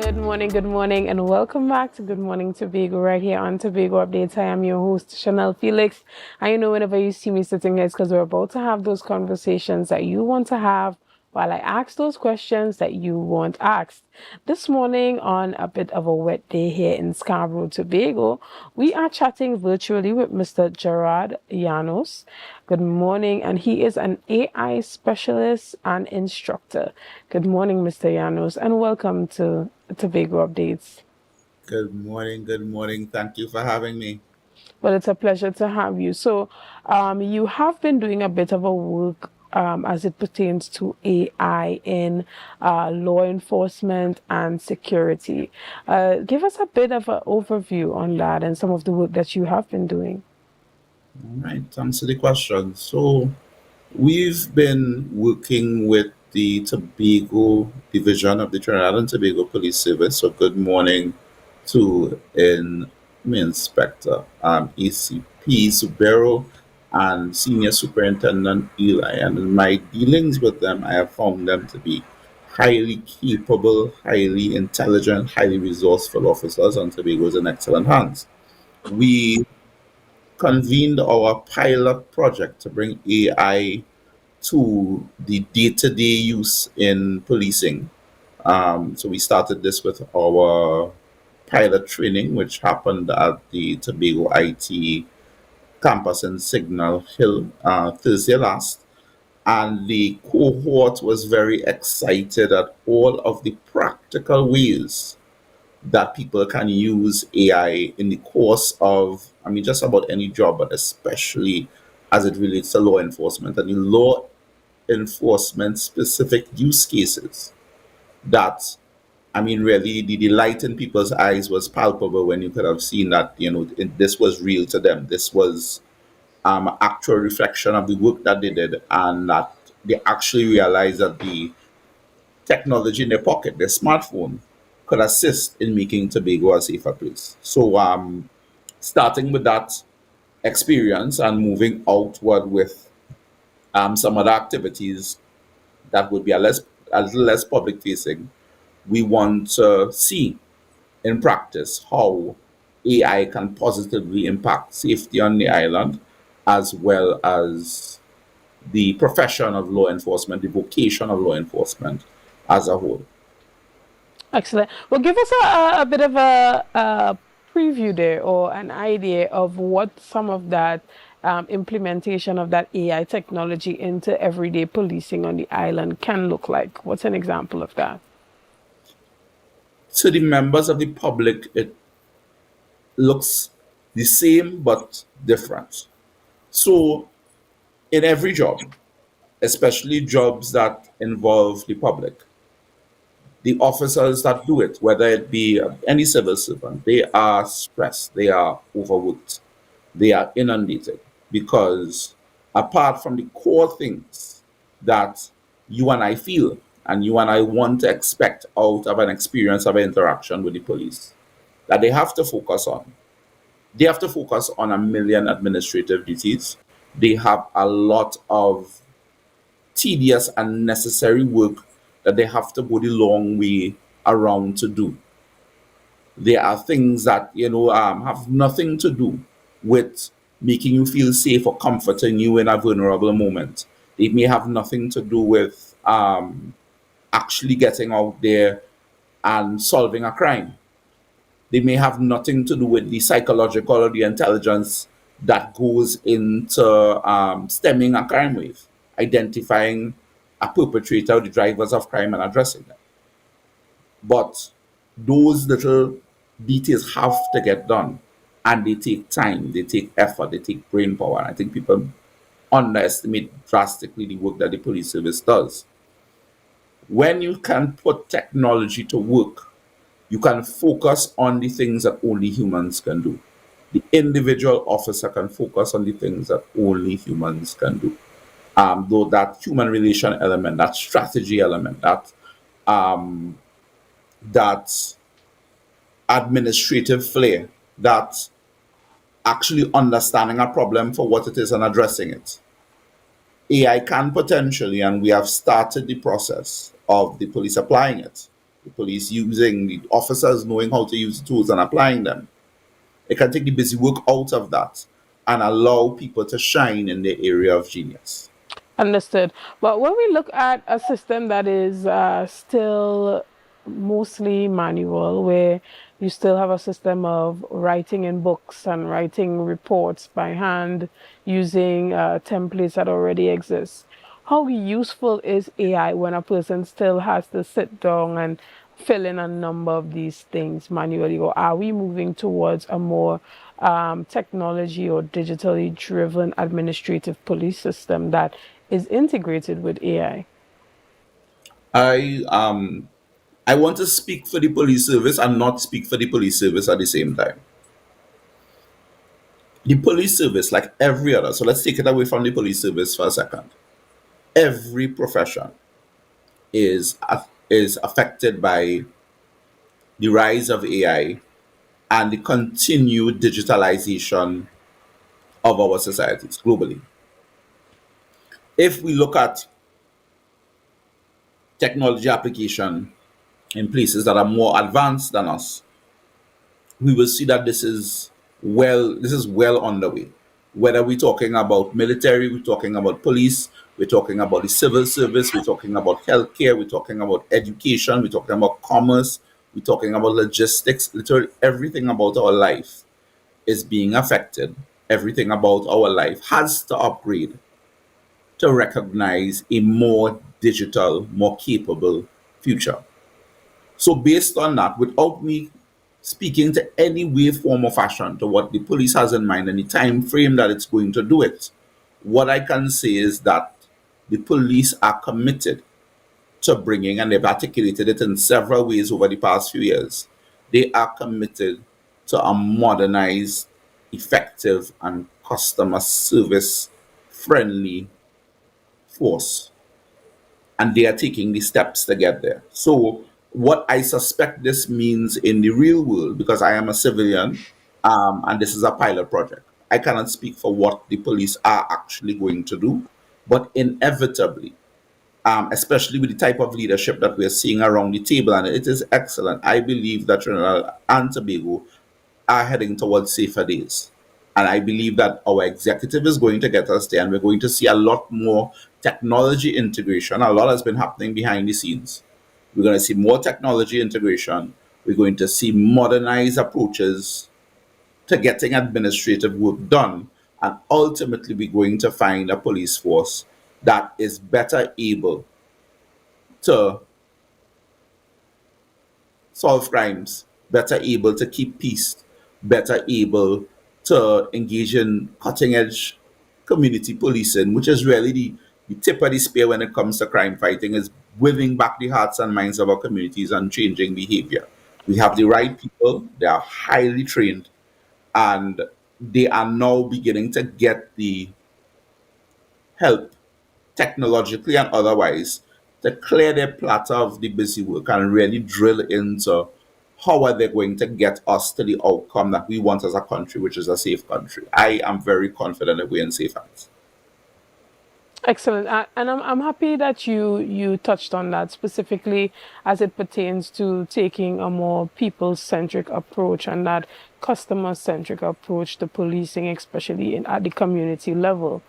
Good morning, and welcome back to Good Morning Tobago right here on Tobago Updates. I am your host, Shenell Felix. I know whenever you see me sitting here, it's because we're about to have those conversations that you want to have while I ask those questions that you want asked. This morning, on a bit of a wet day here in Scarborough, Tobago, we are chatting virtually with Mr. Gerard Llanos. Good morning, and he is an AI specialist and instructor. Good morning, Mr. Llanos, and welcome to Tobago Updates. Good morning. Good morning. Thank you for having me. Well, it's a pleasure to have you. You have been doing a bit of a work as it pertains to AI in law enforcement and security. Give us a bit of an overview on that and some of the work that you have been doing. All right. To answer the question. We've been working with the Tobago division of the Trinidad and Tobago Police Service. So, good morning to Inspector ACP Subero and Senior Superintendent Eli. And in my dealings with them, I have found them to be highly capable, highly intelligent, highly resourceful officers, and Tobago is in excellent hands. We convened our pilot project to bring AI to the day-to-day use in policing. So we started this with our pilot training, which happened at the Tobago IT campus in Signal Hill Thursday last. And the cohort was very excited at all of the practical ways that people can use AI in the course of, just about any job, but especially as it relates to law enforcement and the law enforcement specific use cases that, really the delight in people's eyes was palpable when you could have seen that, this was real to them. This was actual reflection of the work that they did, and that they actually realized that the technology in their pocket, their smartphone, could assist in making Tobago a safer place. So, starting with that experience and moving outward with some other activities that would be a little less public facing, we want to see in practice how AI can positively impact safety on the island, as well as the profession of law enforcement, the vocation of law enforcement as a whole. Excellent. Well, give us a bit of a preview there or an idea of what some of that implementation of that AI technology into everyday policing on the island can look like. What's an example of that? To the members of the public, it looks the same but different. So, in every job, especially jobs that involve the public, the officers that do it, whether it be any civil servant, they are stressed, they are overworked, they are inundated because apart from the core things that you and I feel and you and I want to expect out of an experience of an interaction with the police, that they have to focus on. They have to focus on a million administrative duties. They have a lot of tedious and necessary work that they have to go the long way around to do. There are things that have nothing to do with making you feel safe or comforting you in a vulnerable moment. They may have nothing to do with actually getting out there and solving a crime. They may have nothing to do with the psychological or the intelligence that goes into stemming a crime wave, identifying a perpetrator, the drivers of crime, and addressing them. But those little details have to get done, and they take time, they take effort, they take brain power. And I think people underestimate drastically the work that the police service does. When you can put technology to work, you can focus on the things that only humans can do. The individual officer can focus on the things that only humans can do. Though that human relation element, that strategy element, um, that administrative flair, that actually understanding a problem for what it is and addressing it. AI can potentially, and we have started the process of the police applying it, the police using the officers knowing how to use the tools and applying them. It can take the busy work out of that and allow people to shine in their area of genius. Understood. But when we look at a system that is still mostly manual, where you still have a system of writing in books and writing reports by hand using templates that already exist, how useful is AI when a person still has to sit down and fill in a number of these things manually? Or are we moving towards a more technology or digitally driven administrative police system that is integrated with AI? I want to speak for the police service and not speak for the police service at the same time. The police service, like every other, so let's take it away from the police service for a second. Every profession is affected by the rise of AI and the continued digitalization of our societies globally. If we look at technology application in places that are more advanced than us, we will see that this is well underway. Whether we're talking about military, we're talking about police, we're talking about the civil service, we're talking about healthcare, we're talking about education, we're talking about commerce, we're talking about logistics. Literally everything about our life is being affected. Everything about our life has to upgrade to recognize a more digital, more capable future. So, based on that, without me speaking to any way, form, or fashion to what the police has in mind and the time frame that it's going to do it, what I can say is that the police are committed to bringing, and they've articulated it in several ways over the past few years, they are committed to a modernized, effective, and customer service friendly force, and they are taking the steps to get there. So, what I suspect this means in the real world, because I am a civilian, and this is a pilot project, I cannot speak for what the police are actually going to do, but inevitably, especially with the type of leadership that we're seeing around the table, and it is excellent. I believe that Trinidad and Tobago are heading towards safer days. And I believe that our executive is going to get us there, and we're going to see a lot more technology integration. A lot has been happening behind the scenes. We're going to see more technology integration. We're going to see modernized approaches to getting administrative work done. And ultimately, we're going to find a police force that is better able to solve crimes, better able to keep peace, better able to engage in cutting edge community policing, which is really the tip of the spear when it comes to crime fighting, is winning back the hearts and minds of our communities and changing behavior. We have the right people, they are highly trained, and they are now beginning to get the help technologically and otherwise to clear their platter of the busy work and really drill into how are they going to get us to the outcome that we want as a country, which is a safe country. I am very confident that we're in safe hands. Excellent. And I'm happy that you touched on that specifically as it pertains to taking a more people-centric approach and that customer-centric approach to policing, especially at the community level.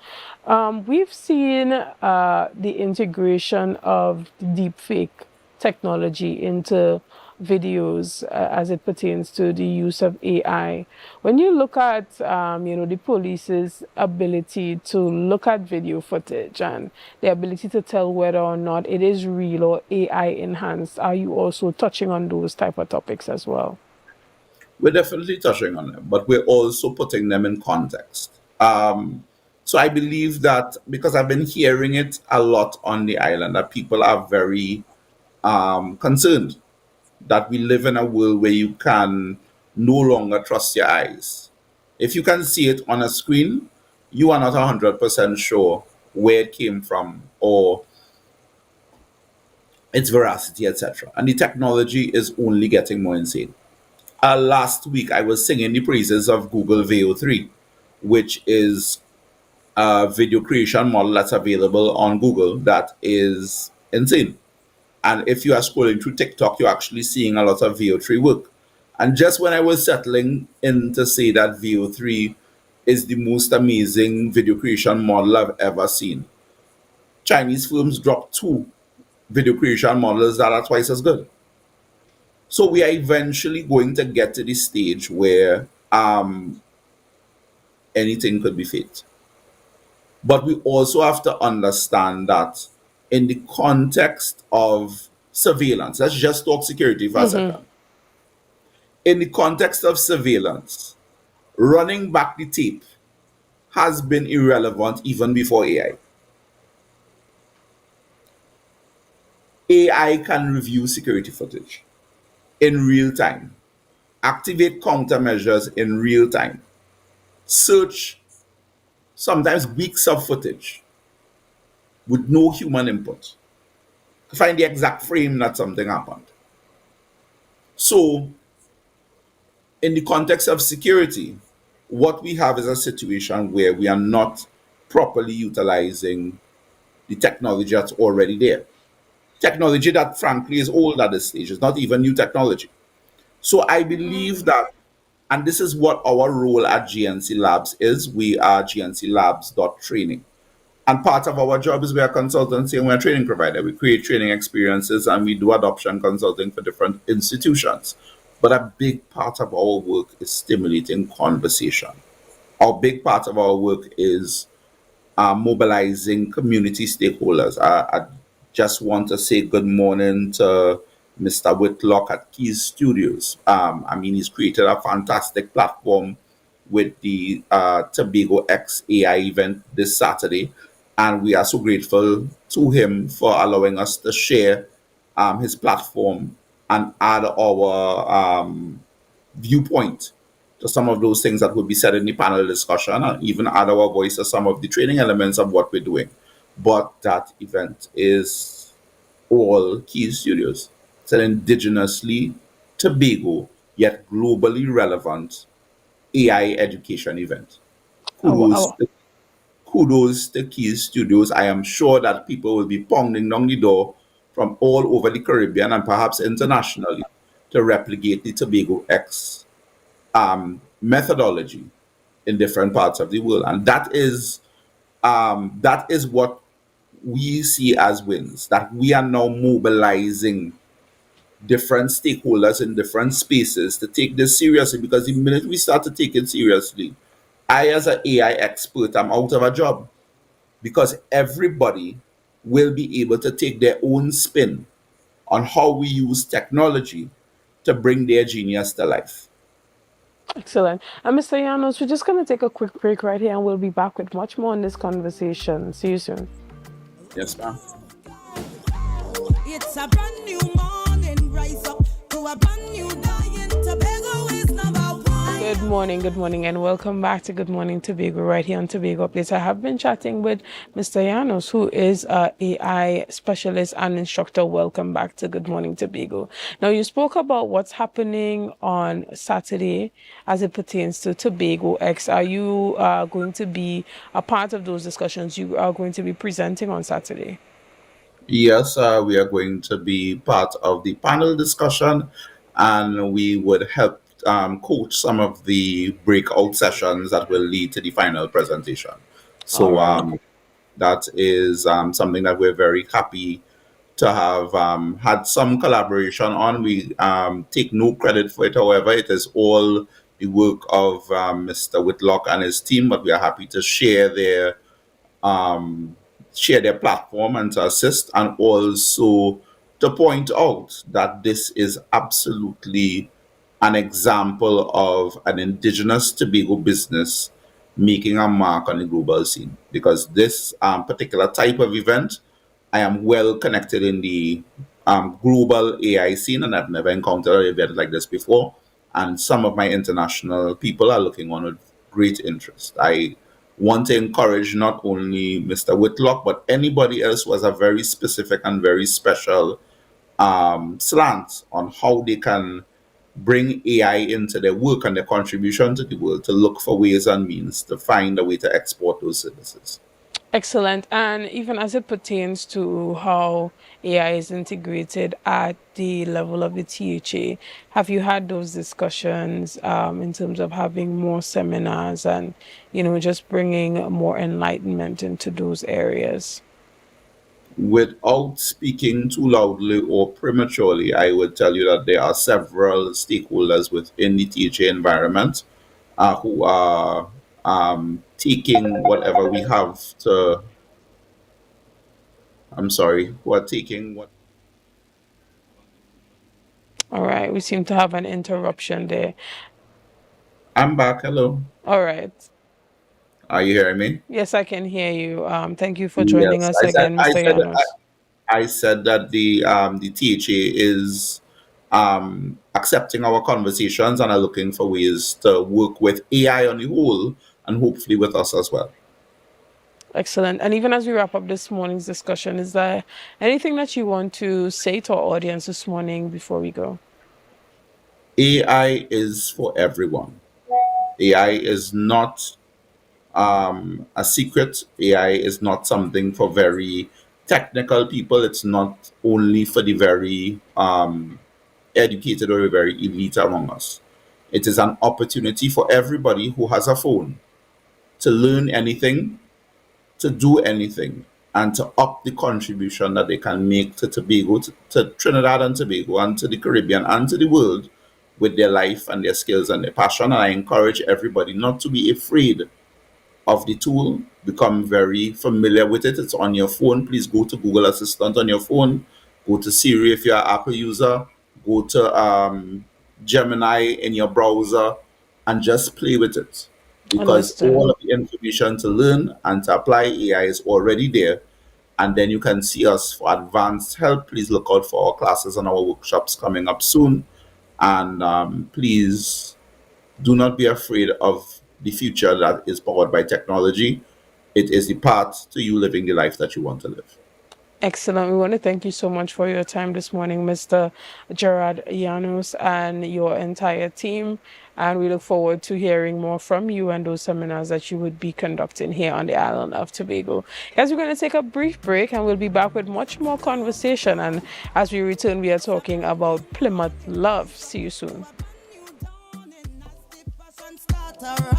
We've seen the integration of deepfake technology into videos as it pertains to the use of AI. When you look at, the police's ability to look at video footage and the ability to tell whether or not it is real or AI enhanced, are you also touching on those type of topics as well? We're definitely touching on them, but we're also putting them in context. So I believe that because I've been hearing it a lot on the island, that people are very concerned that we live in a world where you can no longer trust your eyes. If you can see it on a screen, you are not 100% sure where it came from or its veracity, etc. And the technology is only getting more insane. Last week, I was singing the praises of Google VO3, which is a video creation model that's available on Google that is insane. And if you are scrolling through TikTok, you're actually seeing a lot of VO3 work. And just when I was settling in to say that VO3 is the most amazing video creation model I've ever seen, Chinese firms dropped two video creation models that are twice as good. So we are eventually going to get to the stage where anything could be faked. But we also have to understand that in the context of surveillance, let's just talk security for a Mm-hmm. second. In the context of surveillance, running back the tape has been irrelevant even before AI. AI can review security footage in real time, activate countermeasures in real time, search sometimes weeks of footage with no human input to find the exact frame that something happened. So, in the context of security, what we have is a situation where we are not properly utilizing the technology that's already there. Technology that, frankly, is old at this stage. It's not even new technology. So, I believe that, and this is what our role at GNC Labs is. We are GNC Labs training. And part of our job is we are consultancy and we're a training provider. We create training experiences and we do adoption consulting for different institutions. But a big part of our work is stimulating conversation. A big part of our work is mobilizing community stakeholders. I just want to say good morning to Mr. Whitlock at Keys Studios. I mean, he's created a fantastic platform with the Tobago X AI event this Saturday. And we are so grateful to him for allowing us to share his platform and add our viewpoint to some of those things that will be said in the panel discussion and even add our voice to some of the training elements of what we're doing. But that event is all Key Studios. It's an indigenously Tobago yet globally relevant AI education event. Oh, Kudos oh, to, kudos to Keys Studios. I am sure that people will be pounding down the door from all over the Caribbean and perhaps internationally to replicate the Tobago X methodology in different parts of the world, and that is what we see as wins. That we are now mobilizing different stakeholders in different spaces to take this seriously. Because the minute we start to take it seriously, I, as an AI expert, I'm out of a job because everybody will be able to take their own spin on how we use technology to bring their genius to life. excellent. And Mr. Llanos, we're just going to take a quick break right here and we'll be back with much more on this conversation. See you soon. Yes, ma'am. It's a brand new morning, rise up to a brand new day in Tobago is number Good morning, and welcome back to Good Morning Tobago right here on Tobago Updates. I have been chatting with Mr. Llanos, who is a AI specialist and instructor. Welcome back to Good Morning Tobago. Now, you spoke about what's happening on Saturday as it pertains to Tobago X. Are you going to be a part of those discussions? You are going to be presenting on Saturday. Yes, we are going to be part of the panel discussion and we would help coach some of the breakout sessions that will lead to the final presentation. All So right. that is something that we're very happy to have had some collaboration on. We take no credit for it, however, it is all the work of Mr. Whitlock and his team, but we are happy to um, share their platform and to assist, and also to point out that this is absolutely an example of an indigenous Tobago business making a mark on the global scene. Because this particular type of event, I am well connected in the global AI scene, and I've never encountered an event like this before. And some of my international people are looking on with great interest. I want to encourage not only Mr. Whitlock, but anybody else who has a very specific and very special slant on how they can bring AI into their work and their contribution to the world to look for ways and means to find a way to export those services. Excellent. And even as it pertains to how AI is integrated at the level of the THA, have you had those discussions in terms of having more seminars and, just bringing more enlightenment into those areas? Without speaking too loudly or prematurely, I would tell you that there are several stakeholders within the THA environment who are taking whatever we have to, I'm sorry, who are taking what. All right. We seem to have an interruption there. I'm back. Hello. All right. Are you hearing me? Yes, I can hear you. Thank you for joining Yes, us I said. again, Mr. Llanos. I said that the THA is accepting our conversations and are looking for ways to work with AI on the whole and hopefully with us as well. Excellent. And even as we wrap up this morning's discussion, is there anything that you want to say to our audience this morning before we go? AI is for everyone. AI is not a secret. AI is not something for very technical people. It's not only for the very educated or the very elite among us. It is an opportunity for everybody who has a phone to learn anything, to do anything, and to up the contribution that they can make to Tobago, to Trinidad and Tobago, and to the Caribbean, and to the world with their life and their skills and their passion. And I encourage everybody not to be afraid of the tool, become very familiar with it. It's on your phone. Please go to Google Assistant on your phone, go to Siri if you're an Apple user, go to Gemini in your browser, and just play with it. Because all Understood. of the information to learn and to apply AI is already there. And then you can see us for advanced help. Please look out for our classes and our workshops coming up soon. And please do not be afraid of the future that is powered by technology. It is the path to you living the life that you want to live. Excellent. We want to thank you so much for your time this morning, Mr. Gerard Llanos, and your entire team. And we look forward to hearing more from you and those seminars that you would be conducting here on the island of Tobago. Guys, we're going to take a brief break and we'll be back with much more conversation. And as we return, we are talking about Plymouth love. See you soon. You down and nasty passion starter.